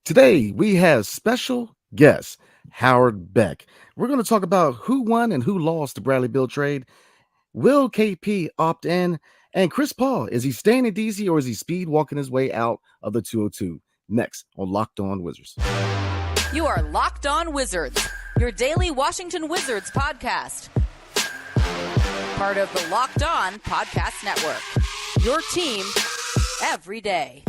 Today, we have special guest Howard Beck. We're going to talk about who won and who lost the Bradley Beal trade. Will KP opt in? And Chris Paul, is he staying in DC or is he speed walking his way out of the 202? Next on Locked On Wizards. You are Locked On Wizards, your daily Washington Wizards podcast. Part of the Locked On Podcast Network. Your team every day.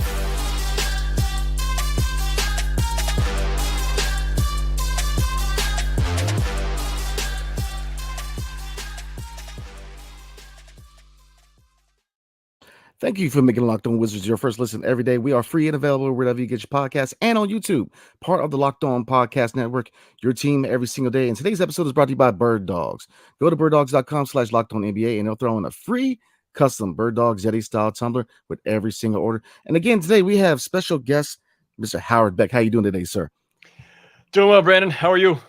Thank you for making Locked On Wizards your first listen every day. We are free and available wherever you get your podcasts and on YouTube, part of the Locked On Podcast Network, your team every single day. And today's episode is brought to you by Birddogs. Go to birddogs.com/LockedOnNBA and they'll throw in a free custom Birddogs Yeti style tumbler with every single order. And again, today we have special guest, Mr. Howard Beck. How you doing today, sir? Doing well, Brandon. How are you?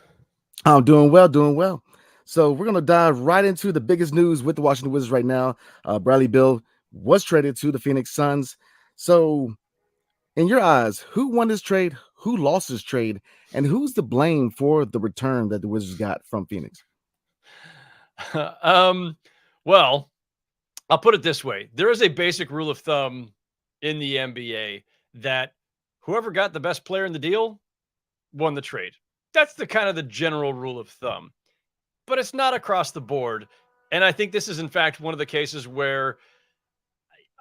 I'm doing well. So we're going to dive right into the biggest news with the Washington Wizards right now. Bradley Beal was traded to the Phoenix Suns. So in your eyes, who won this trade, who lost this trade, and who's to blame for the return that the Wizards got from Phoenix? Well, I'll put it this way. There is a basic rule of thumb in the NBA that whoever got the best player in the deal won the trade. That's the kind of the general rule of thumb. But it's not across the board. And I think this is, in fact, one of the cases where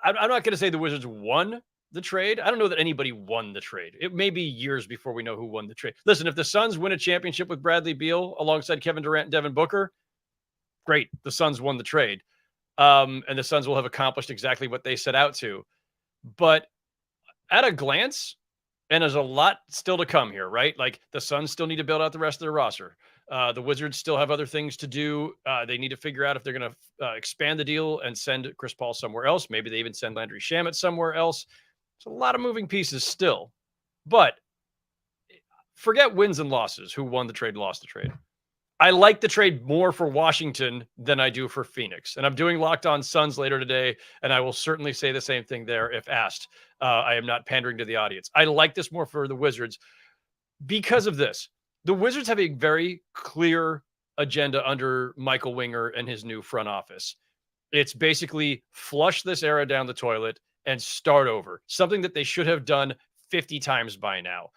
I'm not going to say the Wizards won the trade. I don't know that anybody won the trade. It may be years before we know who won the trade. Listen, if the Suns win a championship with Bradley Beal alongside Kevin Durant and Devin Booker, great. The Suns won the trade. And the Suns will have accomplished exactly what they set out to. But at a glance, and there's a lot still to come here, right? Like the Suns still need to build out the rest of their roster. The Wizards still have other things to do. They need to figure out if they're going to expand the deal and send Chris Paul somewhere else. Maybe they even send Landry Shamet somewhere else. There's a lot of moving pieces still. But forget wins and losses, who won the trade, lost the trade. I like the trade more for Washington than I do for Phoenix. And I'm doing Locked On Suns later today, and I will certainly say the same thing there if asked. I am not pandering to the audience. I like this more for the Wizards because of this. The Wizards have a very clear agenda under Michael Winger and his new front office. It's basically flush this era down the toilet and start over, something that they should have done 50 times by now.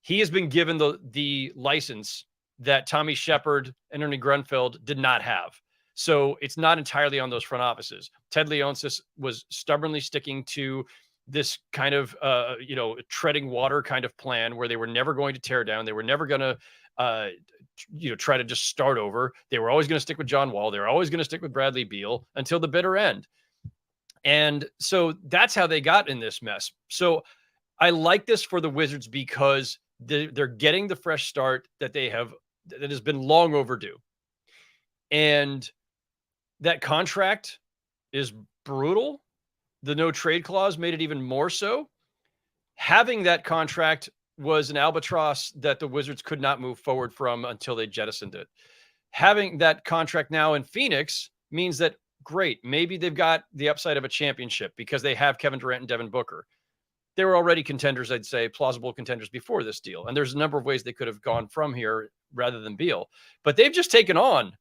He has been given the license that Tommy Shepard and Ernie Grunfeld did not have. So it's not entirely on those front offices. Ted Leonsis was stubbornly sticking to this kind of, treading water kind of plan where they were never going to tear down. They were never going to, try to just start over. They were always going to stick with John Wall. They were always going to stick with Bradley Beal until the bitter end. And so that's how they got in this mess. So I like this for the Wizards because they're getting the fresh start that has been long overdue. And that contract is brutal. The no trade clause made it even more so. Having that contract was an albatross that the Wizards could not move forward from until they jettisoned it. Having that contract now in Phoenix means that, great, maybe they've got the upside of a championship because they have Kevin Durant and Devin Booker. They were already contenders, I'd say, plausible contenders before this deal. And there's a number of ways they could have gone from here rather than Beal. But they've just taken on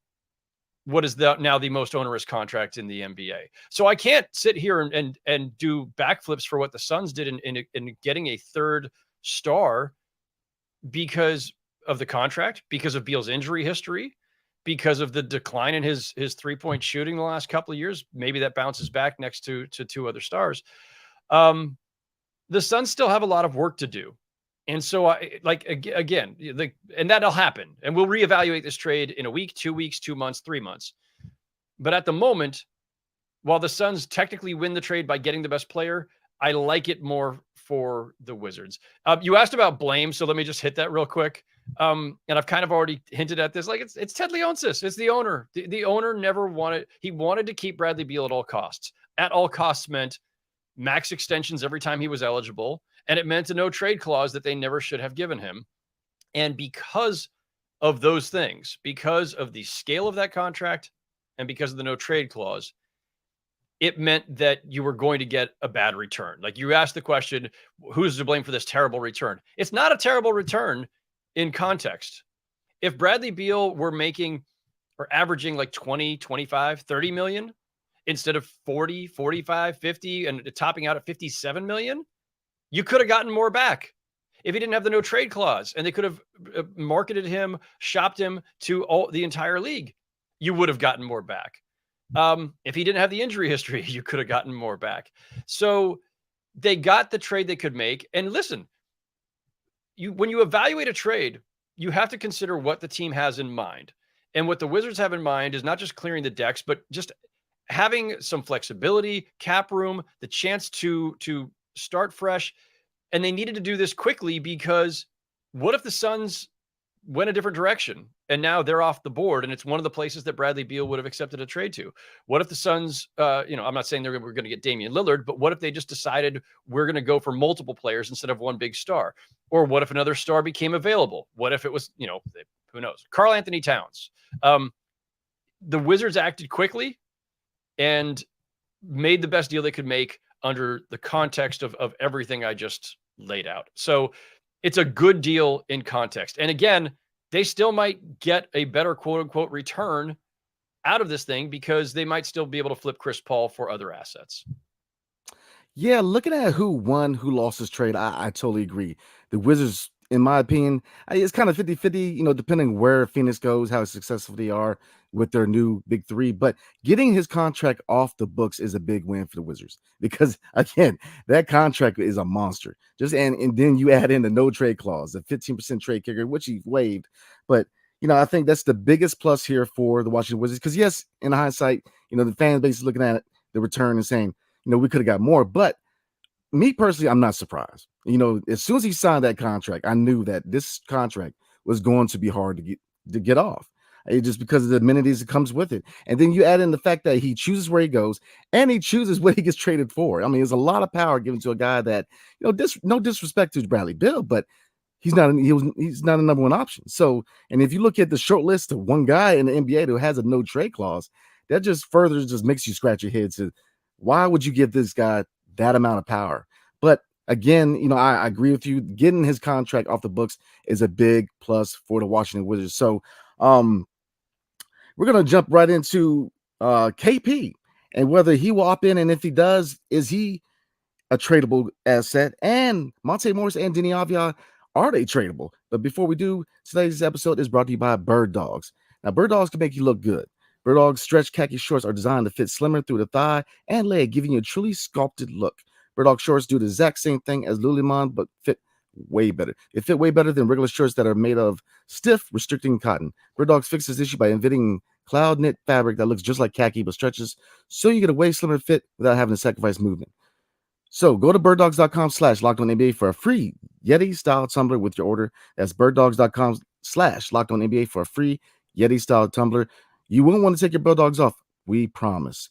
what is now the most onerous contract in the NBA. So I can't sit here and do backflips for what the Suns did in getting a third star because of the contract, because of Beal's injury history, because of the decline in his three-point shooting the last couple of years. Maybe that bounces back next to two other stars. The Suns still have a lot of work to do. And so and that'll happen. And we'll reevaluate this trade in a week, 2 weeks, 2 months, 3 months. But at the moment, while the Suns technically win the trade by getting the best player, I like it more for the Wizards. You asked about blame, so let me just hit that real quick. And I've kind of already hinted at this. Like it's Ted Leonsis. It's the owner. The owner never wanted. He wanted to keep Bradley Beal at all costs. At all costs meant max extensions every time he was eligible. And it meant a no trade clause that they never should have given him. And because of those things, because of the scale of that contract and because of the no trade clause, it meant that you were going to get a bad return. Like you asked the question, who's to blame for this terrible return? It's not a terrible return in context. If Bradley Beal were making or averaging like 20, 25, 30 million instead of 40, 45, 50, and topping out at 57 million, you could have gotten more back. If he didn't have the no trade clause and they could have marketed him, shopped him to the entire league, you would have gotten more back. If he didn't have the injury history, you could have gotten more back. So they got the trade they could make. And listen, when you evaluate a trade, you have to consider what the team has in mind. And what the Wizards have in mind is not just clearing the decks, but just having some flexibility, cap room, the chance to start fresh. And they needed to do this quickly because what if the Suns went a different direction and now they're off the board and it's one of the places that Bradley Beal would have accepted a trade to? What if the Suns, I'm not saying we're going to get Damian Lillard, but what if they just decided we're going to go for multiple players instead of one big star? Or what if another star became available? What if it was, who knows? Karl Anthony Towns. The Wizards acted quickly and made the best deal they could make under the context of everything I just laid out. So it's a good deal in context. And again, they still might get a better quote unquote return out of this thing because they might still be able to flip Chris Paul for other assets. Yeah, looking at who won, who lost this trade, I totally agree. The Wizards, in my opinion, it's kind of 50-50, depending where Phoenix goes, how successful they are with their new big three. But getting his contract off the books is a big win for the Wizards because, again, that contract is a monster. And then you add in the no trade clause, the 15% trade kicker, which he waived. But, I think that's the biggest plus here for the Washington Wizards because, yes, in hindsight, the fan base is looking at the return and saying, we could have got more. But me personally, I'm not surprised. As soon as he signed that contract, I knew that this contract was going to be hard to get off. Just because of the amenities that comes with it. And then you add in the fact that he chooses where he goes and he chooses what he gets traded for. I mean, there's a lot of power given to a guy that, no disrespect to Bradley Beal, but he's not a number one option. So, and if you look at the short list of one guy in the NBA who has a no trade clause, that just further makes you scratch your head to why would you give this guy that amount of power? But again, I agree with you. Getting his contract off the books is a big plus for the Washington Wizards. So we're going to jump right into KP and whether he will opt in. And if he does, is he a tradable asset? And Monte Morris and Deni Avdija, are they tradable? But before we do, today's episode is brought to you by Birddogs. Now, Birddogs can make you look good. Birddogs stretch khaki shorts are designed to fit slimmer through the thigh and leg, giving you a truly sculpted look. Birddogs shorts do the exact same thing as Lululemon, but fit way better. They fit way better than regular shorts that are made of stiff, restricting cotton. Birddogs fixes this issue by inventing cloud knit fabric that looks just like khaki but stretches, so you get a way slimmer fit without having to sacrifice movement. So go to birddogs.com/LockedOnNBA for a free Yeti-style tumbler with your order. That's birddogs.com/LockedOnNBA for a free Yeti-style tumbler. You won't want to take your Birddogs off. We promise.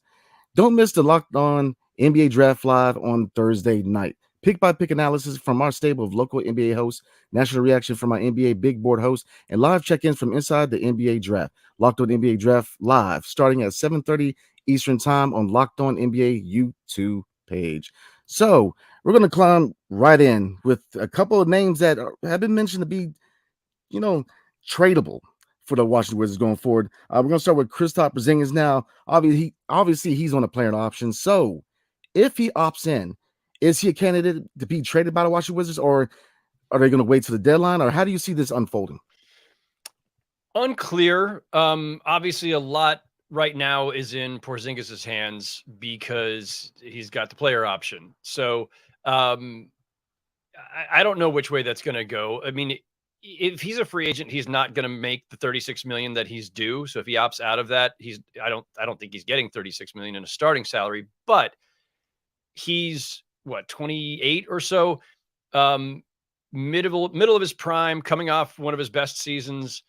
Don't miss the Locked On NBA Draft Live on Thursday night. Pick-by-pick analysis from our stable of local NBA hosts, national reaction from our NBA Big Board hosts, and live check-ins from inside the NBA Draft. Locked On NBA Draft Live, starting at 7:30 Eastern Time on Locked On NBA YouTube page. So we're going to climb right in with a couple of names that have been mentioned to be, tradable for the Washington Wizards going forward. We're going to start with Kristaps Porzingis now. Obviously, he's on a player option. So if he opts in, is he a candidate to be traded by the Washington Wizards, or are they going to wait to the deadline, or how do you see this unfolding? Unclear. Obviously, a lot right now is in Porzingis' hands because he's got the player option. So I don't know which way that's going to go. I mean, if he's a free agent, he's not going to make the $36 million that he's due. So if he opts out of that, I don't think he's getting $36 million in a starting salary, but he's 28 or so, middle of his prime, coming off one of his best seasons,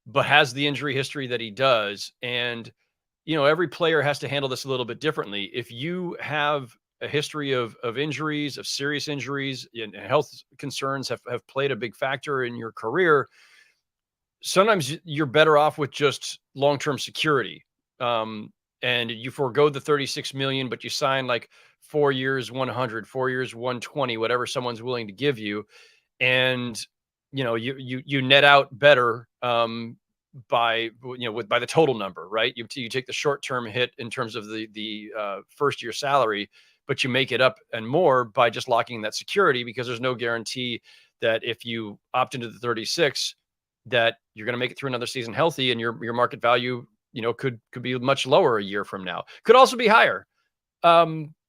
but has the injury history that he does. And, every player has to handle this a little bit differently. If you have a history of injuries, of serious injuries, and health concerns have played a big factor in your career, sometimes you're better off with just long-term security. and you forego the 36 million, but you sign like 4 years, 100, 4 years, 120, whatever someone's willing to give you. And, you net out better, by the total number, right? You take the short term hit in terms of the first year salary, but you make it up and more by just locking in that security, because there's no guarantee that if you opt into the 36, that you're going to make it through another season healthy, and your market value, could be much lower a year from now. Could also be higher,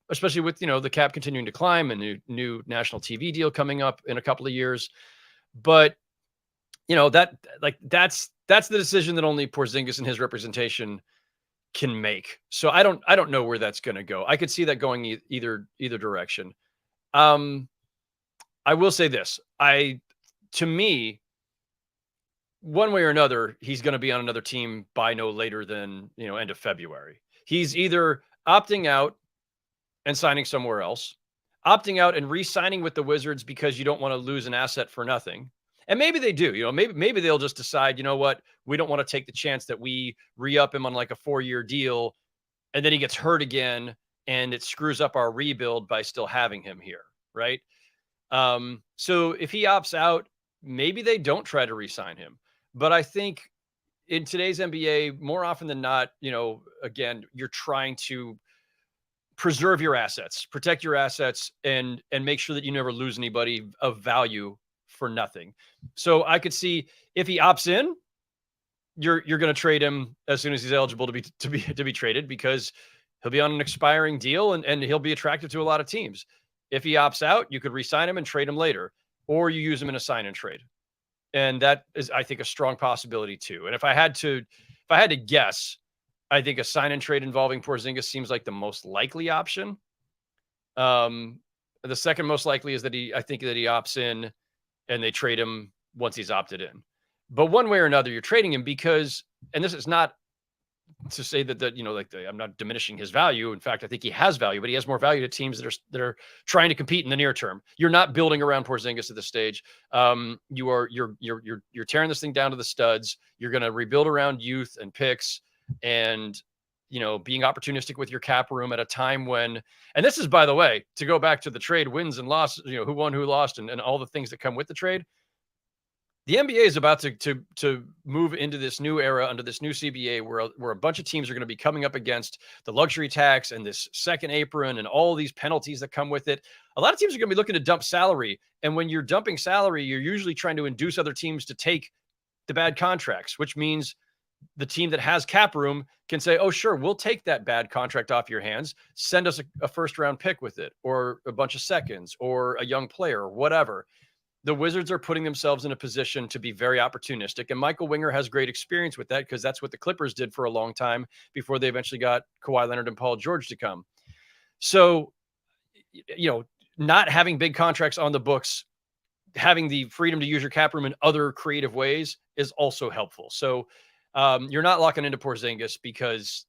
especially with the cap continuing to climb and new national TV deal coming up in a couple of years. But that's the decision that only Porzingis and his representation can make. So I don't know where that's going to go. I could see that going either direction. I will say this. To me, one way or another, he's going to be on another team by no later than, end of February. He's either opting out and signing somewhere else, opting out and re-signing with the Wizards because you don't want to lose an asset for nothing. And maybe they do, maybe they'll just decide, you know what, we don't want to take the chance that we re-up him on like a 4-year deal, and then he gets hurt again and it screws up our rebuild by still having him here, right? So if he opts out, maybe they don't try to re-sign him. But I think in today's NBA, more often than not, again, you're trying to preserve your assets, protect your assets, and make sure that you never lose anybody of value for nothing. So I could see if he opts in, you're going to trade him as soon as he's eligible to be traded, because he'll be on an expiring deal and he'll be attractive to a lot of teams. If he opts out, you could re-sign him and trade him later, or you use him in a sign and trade. And that is, I think, a strong possibility too. And if I had to guess, I think a sign and trade involving Porzingis seems like the most likely option. The second most likely is that I think that he opts in and they trade him once he's opted in. But one way or another, you're trading him because, and this is not to say that I'm not diminishing his value. In fact, I think he has value, but he has more value to teams that are trying to compete in the near term. You're not building around Porzingis at this stage. You're tearing this thing down to the studs. You're going to rebuild around youth and picks, and being opportunistic with your cap room at a time when, and this is, by the way, to go back to the trade wins and losses, who won, who lost, and all the things that come with the trade. The NBA is about to move into this new era under this new CBA where a bunch of teams are going to be coming up against the luxury tax and this second apron and all these penalties that come with it. A lot of teams are going to be looking to dump salary. And when you're dumping salary, you're usually trying to induce other teams to take the bad contracts, which means the team that has cap room can say, oh, sure, we'll take that bad contract off your hands. Send us a first round pick with it, or a bunch of seconds, or a young player, or whatever. The Wizards are putting themselves in a position to be very opportunistic. And Michael Winger has great experience with that, because that's what the Clippers did for a long time before they eventually got Kawhi Leonard and Paul George to come. So, not having big contracts on the books, having the freedom to use your cap room in other creative ways is also helpful. So you're not locking into Porzingis because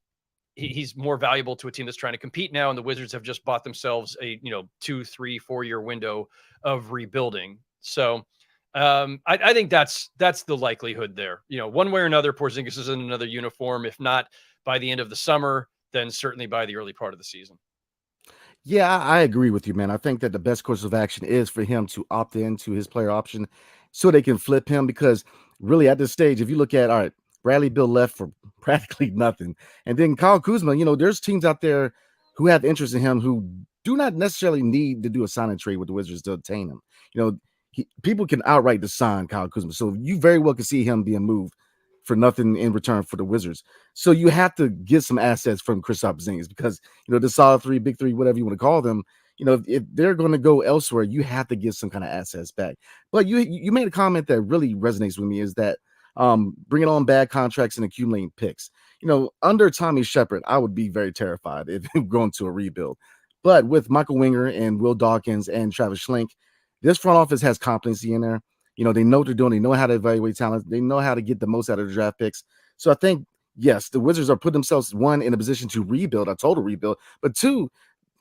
he's more valuable to a team that's trying to compete now. And the Wizards have just bought themselves a, 2, 3, 4 year window of rebuilding. So I think that's the likelihood there. One way or another, Porzingis is in another uniform. If not by the end of the summer, then certainly by the early part of the season. Yeah, I agree with you, man. I think that the best course of action is for him to opt into his player option so they can flip him, because really at this stage, if you look at, all right, Bradley Beal left for practically nothing. And then Kyle Kuzma, there's teams out there who have interest in him who do not necessarily need to do a sign and trade with the Wizards to obtain him. People can outright sign Kyle Kuzma. So you very well can see him being moved for nothing in return for the Wizards. So you have to get some assets from Kristaps Porzingis, because, the solid three, big three, whatever you want to call them, if they're going to go elsewhere, you have to get some kind of assets back. But you made a comment that really resonates with me, is that bringing on bad contracts and accumulating picks. Under Tommy Shepard, I would be very terrified if going to a rebuild. But with Michael Winger and Will Dawkins and Travis Schlenk, this front office has competency in there. They know what they're doing. They know how to evaluate talent. They know how to get the most out of the draft picks. So I think, yes, the Wizards are putting themselves, one, in a position to rebuild, a total rebuild, but two,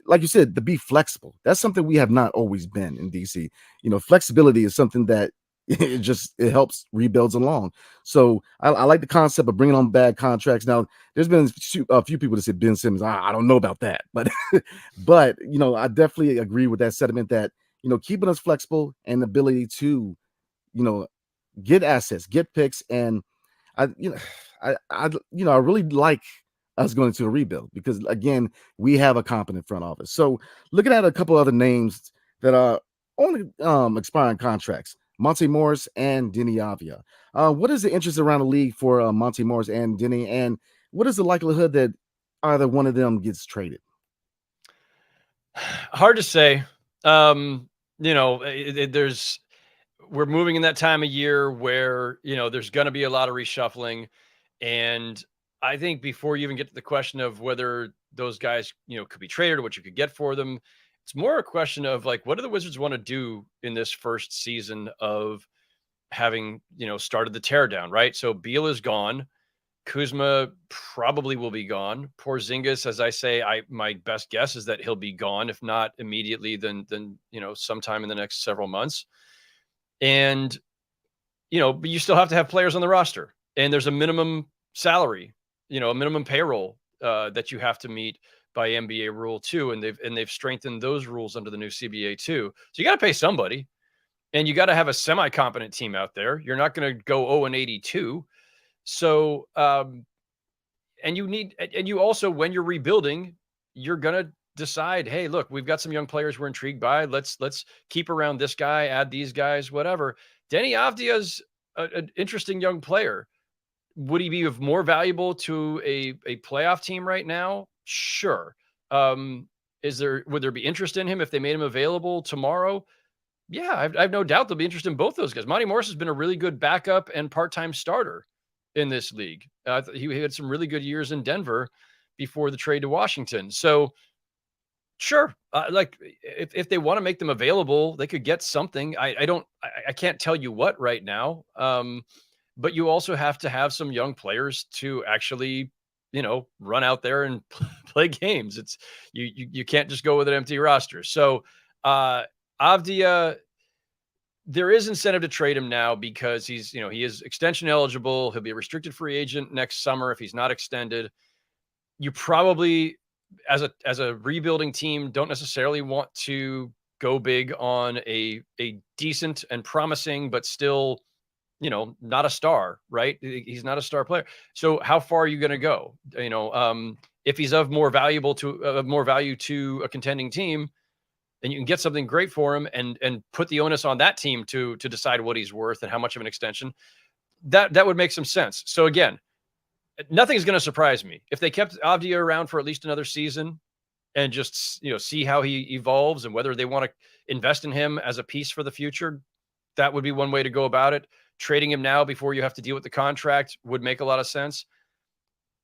like you said, to be flexible. That's something we have not always been in DC. Flexibility is something that it helps rebuilds along. So I like the concept of bringing on bad contracts. Now, there's been a few people that said Ben Simmons. I don't know about that, but but I definitely agree with that sentiment that keeping us flexible and the ability to get assets, get picks, and I I really like us going into a rebuild because again we have a competent front office. So looking at a couple other names that are on expiring contracts. Monte Morris and Deni Avdija. What is the interest around the league for Monte Morris and Deni, and what is the likelihood that either one of them gets traded? Hard to say. There's we're moving in that time of year where there's going to be a lot of reshuffling, and I think before you even get to the question of whether those guys could be traded or what you could get for them, it's more a question of like, what do the Wizards want to do in this first season of having, started the teardown, right? So Beal is gone. Kuzma probably will be gone. Porzingis, as I say, my best guess is that he'll be gone, if not immediately, then sometime in the next several months. And but you still have to have players on the roster, and there's a minimum salary, a minimum payroll that you have to meet by NBA rule too, and they've strengthened those rules under the new CBA too. So you got to pay somebody, and you got to have a semi-competent team out there. You're not going to go 0-82. So, and you also, when you're rebuilding, you're going to decide, hey, look, we've got some young players we're intrigued by. Let's keep around this guy, add these guys, whatever. Deni Avdija's an interesting young player. Would he be more valuable to a playoff team right now? Sure. Would there be interest in him if they made him available tomorrow? Yeah, I have no doubt there'll be interest in both those guys. Monte Morris has been a really good backup and part-time starter in this league. He had some really good years in Denver before the trade to Washington. So sure, like if they want to make them available, they could get something. I can't tell you what right now. But you also have to have some young players to actually, run out there and play games. It's you can't just go with an empty roster. So Avdija, there is incentive to trade him now because he is extension eligible. He'll be a restricted free agent next summer if he's not extended. You probably, as a rebuilding team, don't necessarily want to go big on a decent and promising, but still, not a star, right? He's not a star player. So how far are you going to go? If he's of more value to a contending team, then you can get something great for him and put the onus on that team to decide what he's worth and how much of an extension. That would make some sense. So again, nothing's going to surprise me if they kept Avdija around for at least another season and just see how he evolves and whether they want to invest in him as a piece for the future. That would be one way to go about it. Trading him now before you have to deal with the contract would make a lot of sense.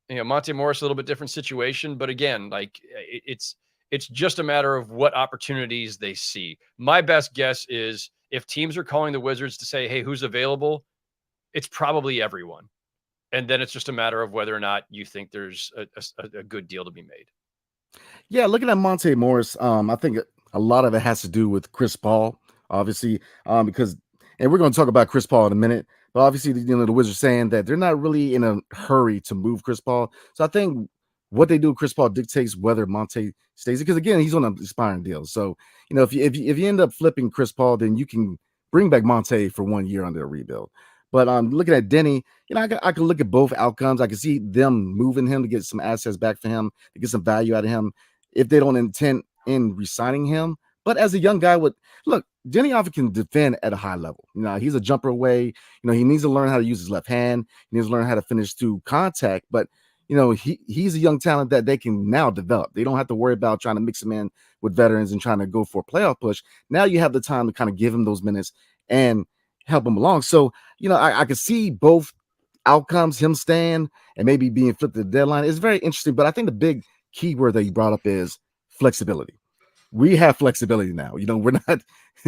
Monte Morris, a little bit different situation, but again, like it's just a matter of what opportunities they see. My best guess is if teams are calling the Wizards to say, hey, who's available? It's probably everyone. And then it's just a matter of whether or not you think there's a good deal to be made. Yeah, looking at Monte Morris, I think a lot of it has to do with Chris Paul, obviously, because, and we're going to talk about Chris Paul in a minute, but obviously, the Wizards saying that they're not really in a hurry to move Chris Paul. So I think what they do with Chris Paul dictates whether Monte stays, because again, he's on an expiring deal. So, if you end up flipping Chris Paul, then you can bring back Monte for 1 year under a rebuild. But looking at Deni, I can look at both outcomes. I can see them moving him to get some assets back for him, to get some value out of him if they don't intend in re-signing him. But as a young guy Deni Avdija can defend at a high level. He's a jumper away. He needs to learn how to use his left hand. He needs to learn how to finish through contact. But, he's a young talent that they can now develop. They don't have to worry about trying to mix him in with veterans and trying to go for a playoff push. Now you have the time to kind of give him those minutes and help him along. So, I can see both outcomes, him staying and maybe being flipped at the deadline. It's very interesting. But I think the big key word that you brought up is flexibility. We have flexibility now. We're not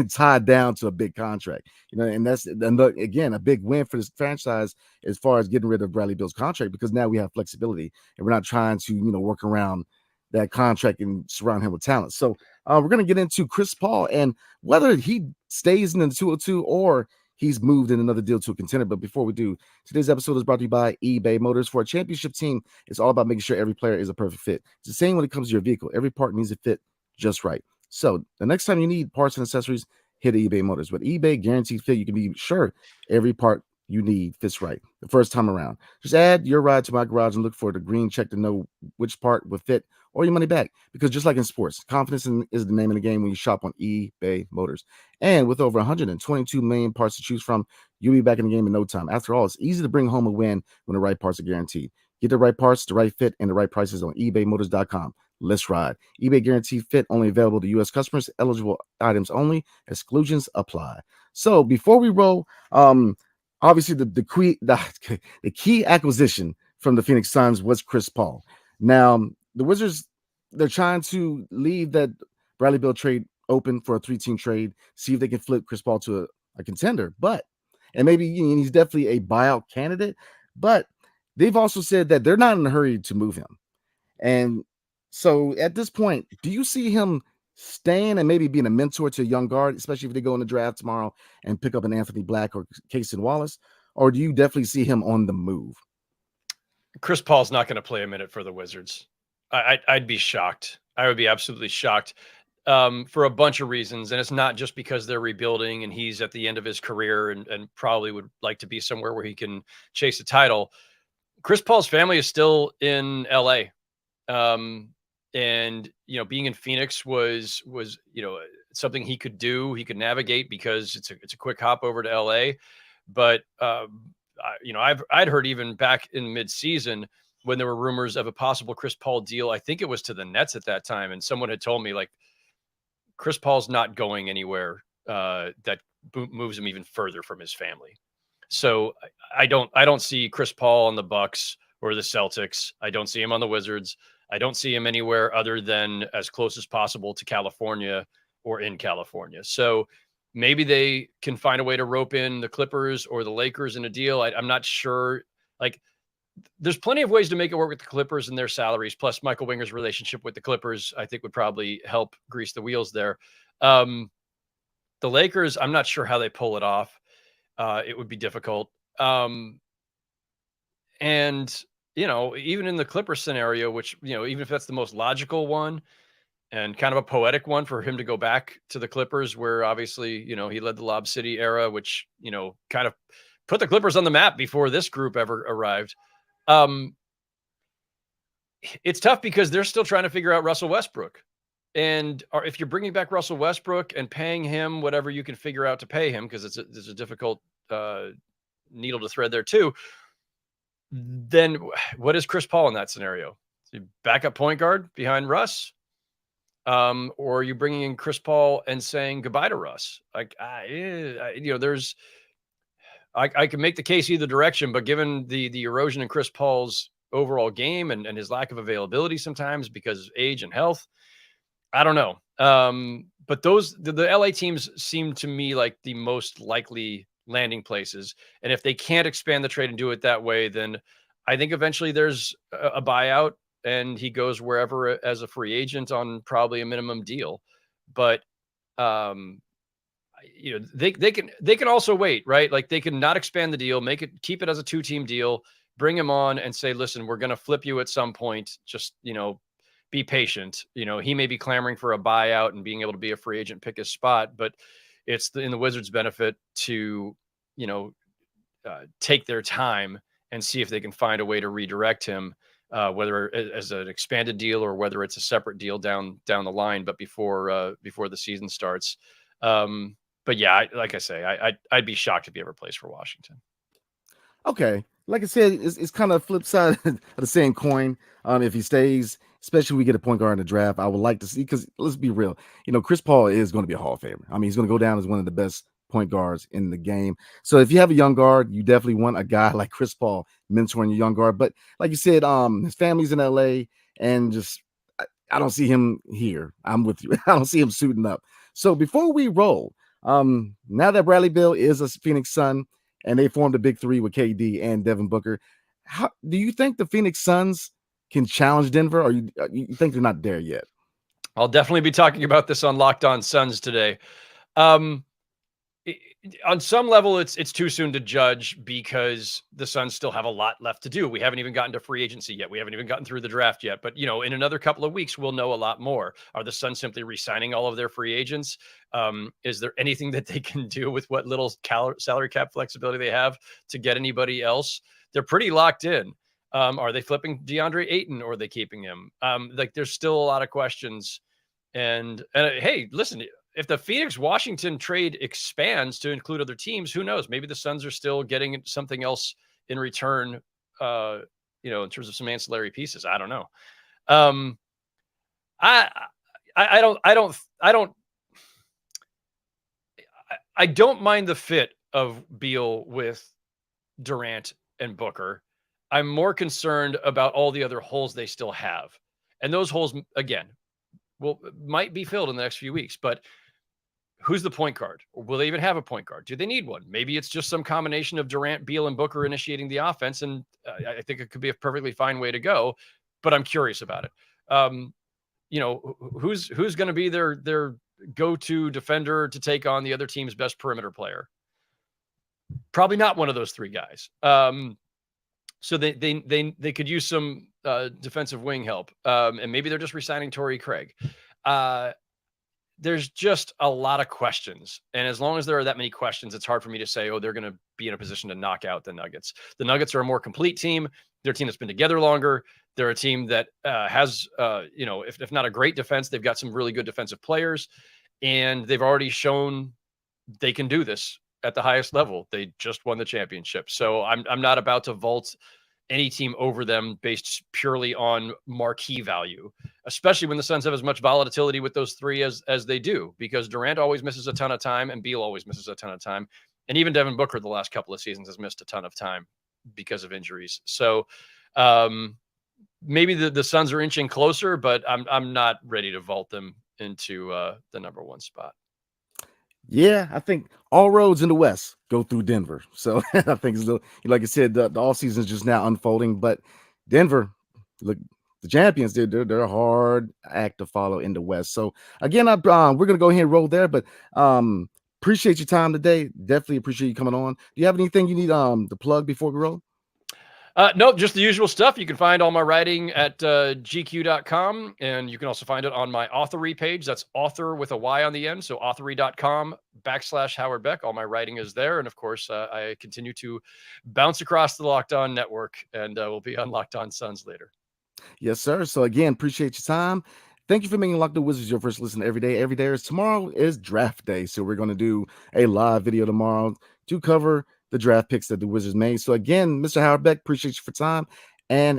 tied down to a big contract, and that's, again, a big win for this franchise as far as getting rid of Bradley Beal's contract, because now we have flexibility and we're not trying to, work around that contract and surround him with talent. So we're going to get into Chris Paul and whether he stays in the 202 or he's moved in another deal to a contender. But before we do, today's episode is brought to you by eBay Motors. For a championship team, it's all about making sure every player is a perfect fit. It's the same when it comes to your vehicle. Every part needs to fit just right. So the next time you need parts and accessories, hit eBay Motors. With eBay Guaranteed Fit, you can be sure every part you need fits right the first time around. Just add your ride to my garage and look for the green check to know which part will fit or your money back. Because just like in sports, confidence is the name of the game when you shop on eBay Motors. And with over 122 million parts to choose from, you'll be back in the game in no time. After all, it's easy to bring home a win when the right parts are guaranteed. Get the right parts, the right fit, and the right prices on ebaymotors.com. Let's ride. eBay Guaranteed Fit, only available to U.S. customers. Eligible items only. Exclusions apply. So before we roll, obviously the key acquisition from the Phoenix Suns was Chris Paul. Now the Wizards, they're trying to leave that Bradley Beal trade open for a 3-team trade, see if they can flip Chris Paul to a contender. And maybe he's definitely a buyout candidate, but they've also said that they're not in a hurry to move him. And so at this point, do you see him staying and maybe being a mentor to a young guard, especially if they go in the draft tomorrow and pick up an Anthony Black or Casey Wallace? Or do you definitely see him on the move? Chris Paul's not going to play a minute for the Wizards. I'd be shocked. I would be absolutely shocked for a bunch of reasons. And it's not just because they're rebuilding and he's at the end of his career and probably would like to be somewhere where he can chase a title. Chris Paul's family is still in LA. And, being in Phoenix was, something he could do, he could navigate because it's a quick hop over to LA. But, I'd heard even back in mid-season when there were rumors of a possible Chris Paul deal, I think it was to the Nets at that time. And someone had told me like, Chris Paul's not going anywhere, that moves him even further from his family. So I don't see Chris Paul on the Bucks or the Celtics. I don't see him on the Wizards. I don't see him anywhere other than as close as possible to California or in California. So maybe they can find a way to rope in the Clippers or the Lakers in a deal. I'm not sure. Like, there's plenty of ways to make it work with the Clippers and their salaries. Plus, Michael Winger's relationship with the Clippers, I think, would probably help grease the wheels there. The Lakers, I'm not sure how they pull it off. It would be difficult. And even in the Clippers scenario, which, even if that's the most logical one and kind of a poetic one for him to go back to the Clippers, where obviously, he led the Lob City era, which, kind of put the Clippers on the map before this group ever arrived. It's tough because they're still trying to figure out Russell Westbrook. And if you're bringing back Russell Westbrook and paying him whatever you can figure out to pay him, because it's a difficult needle to thread there too, then what is Chris Paul in that scenario? Backup point guard behind Russ? Or are you bringing in Chris Paul and saying goodbye to Russ? Like, I can make the case either direction, but given the erosion in Chris Paul's overall game and his lack of availability sometimes because of age and health, I don't know. But the LA teams seem to me like the most likely landing places. And if they can't expand the trade and do it that way, then I think eventually there's a buyout and he goes wherever as a free agent on probably a minimum deal. But, they can also wait, right? Like they can not expand the deal, keep it as a 2-team deal, bring him on and say, listen, we're going to flip you at some point. Just, be patient. He may be clamoring for a buyout and being able to be a free agent, pick his spot, but it's in the Wizards' benefit to, take their time and see if they can find a way to redirect him, whether as an expanded deal or whether it's a separate deal down the line, but before the season starts. But yeah, like I say, I'd be shocked if he ever plays for Washington. Okay. Like I said, it's kind of flip side of the same coin. If he stays, especially if we get a point guard in the draft, I would like to see, because let's be real, Chris Paul is going to be a Hall of Famer. I mean, he's going to go down as one of the best point guards in the game. So if you have a young guard, you definitely want a guy like Chris Paul mentoring your young guard. But like you said, his family's in LA, and just I don't see him here. I'm with you. I don't see him suiting up. So before we roll, now that Bradley Beal is a Phoenix Sun and they formed a big three with KD and Devin Booker, how do you think the Phoenix Suns can challenge Denver, or you think they're not there yet? I'll definitely be talking about this on Locked On Suns today. On some level, it's too soon to judge because the Suns still have a lot left to do. We haven't even gotten to free agency yet. We haven't even gotten through the draft yet. But, in another couple of weeks, we'll know a lot more. Are the Suns simply re-signing all of their free agents? Is there anything that they can do with what little salary cap flexibility they have to get anybody else? They're pretty locked in. Are they flipping DeAndre Ayton or are they keeping him? There's still a lot of questions. And hey, listen, if the Phoenix-Washington trade expands to include other teams, who knows? Maybe the Suns are still getting something else in return, in terms of some ancillary pieces. I don't know. I don't mind the fit of Beal with Durant and Booker. I'm more concerned about all the other holes they still have. And those holes, again, might be filled in the next few weeks, but who's the point guard? Or will they even have a point guard? Do they need one? Maybe it's just some combination of Durant, Beal, and Booker initiating the offense. And I think it could be a perfectly fine way to go, but I'm curious about it. Who's going to be their go-to defender to take on the other team's best perimeter player? Probably not one of those three guys. So they could use some defensive wing help. And maybe they're just re-signing Torrey Craig. There's just a lot of questions. And as long as there are that many questions, it's hard for me to say, they're going to be in a position to knock out the Nuggets. The Nuggets are a more complete team. They're a team that's been together longer. They're a team that has, if not a great defense, they've got some really good defensive players. And they've already shown they can do this at the highest level. They just won the championship. So I'm not about to vault any team over them based purely on marquee value, especially when the Suns have as much volatility with those three as they do, because Durant always misses a ton of time and Beal always misses a ton of time. And even Devin Booker the last couple of seasons has missed a ton of time because of injuries. So maybe the Suns are inching closer, but I'm not ready to vault them into the number one spot. Yeah, I think all roads in the West go through Denver. So I think, like I said, the offseason is just now unfolding. But Denver, look, the champions, they're a hard act to follow in the West. So again, we're going to go ahead and roll there. But appreciate your time today. Definitely appreciate you coming on. Do you have anything you need to plug before we roll? No, just the usual stuff. You can find all my writing at gq.com, and you can also find it on my Authory page. That's author with a Y on the end. So authory.com/Howard Beck. All my writing is there. And of course, I continue to bounce across the Locked On network, and we'll be on Locked On Suns later. Yes, sir. So again, appreciate your time. Thank you for making Locked On Wizards your first listen every day. Every day is tomorrow is draft day. So we're going to do a live video tomorrow to cover the draft picks that the Wizards made. So again, Mr. Howard Beck, appreciate you for time and